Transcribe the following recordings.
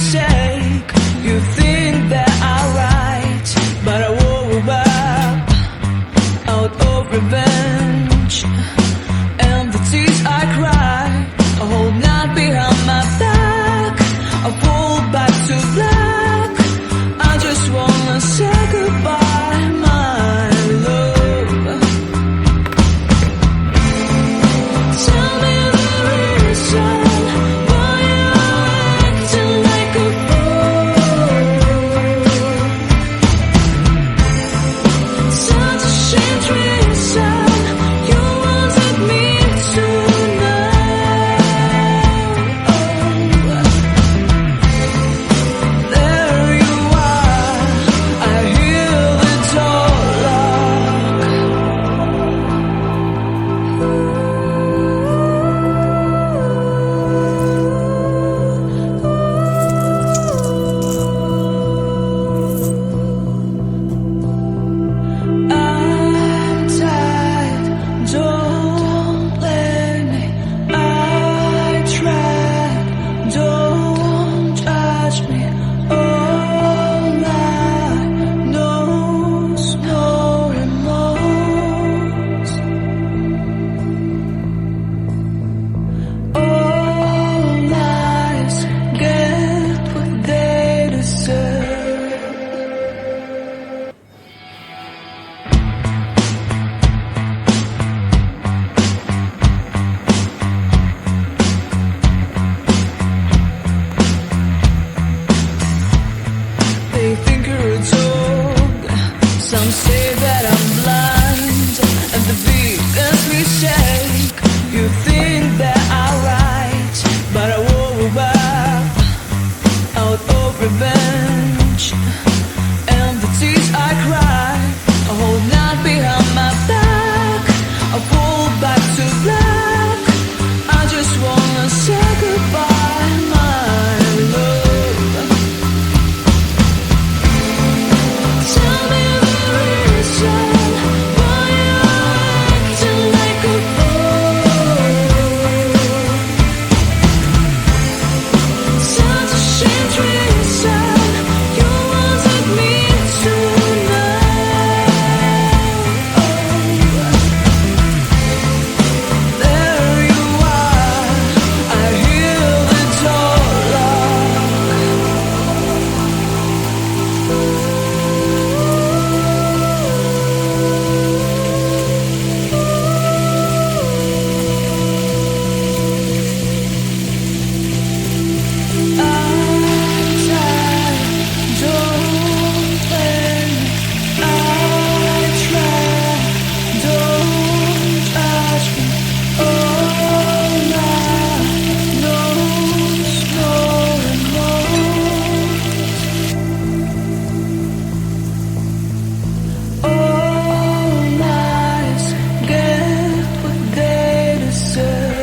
mistake. You think that I'm right, but I woke up out of revenge. And the tears I cry, I hold not behind my back. I pull back to black. I just wanna say goodbye, my love. Tell me the reason why you're acting like a fool. Such a strange reason. You wanted me to know. There you are, I hear the door lock. I'm tired, don't let me. I tried, don't judge me. All I know's no remorse. All lives get what they deserve. They think you're a dog. Some say that I'm blind. And the biggest mistake. You think that I'm right, but I woke up out of revenge. And the tears I cry, I hold not behind my back. I pull back to black. I just wanna say goodbye, my love. Tell me the reason why you're acting like a fool. Such a strange reason. You wanted me to know. There you are, I hear the door lock. I'm tired, don't let me. I tried, don't judge me. All I know's no remorse. All lives get what they deserve.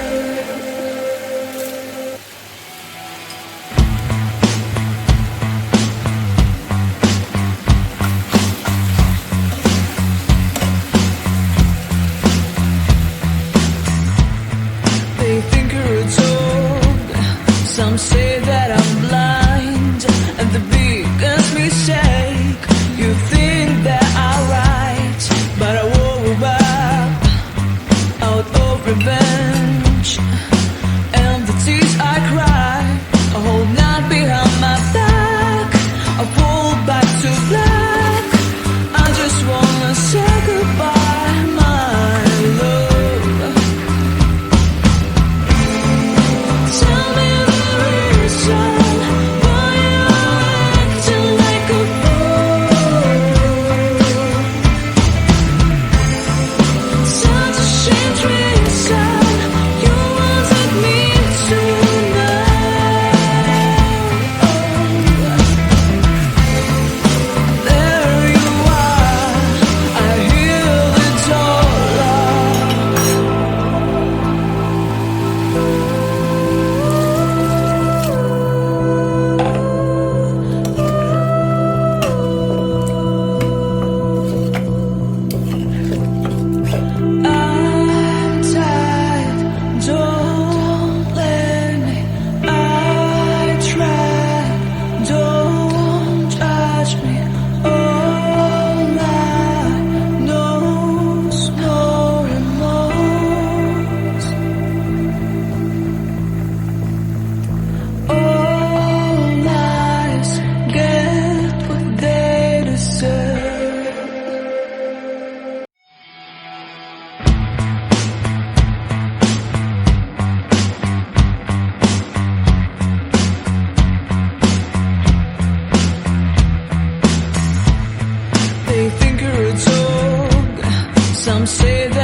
They think you're a dog. Some say that I'm blind. And the biggest mistake. You think that I'm right, but I woke up out of revenge. And the tears I cry, I hold not behind my back. I pull back to black. I just wanna say goodbye, my love. Tell me the reason Some say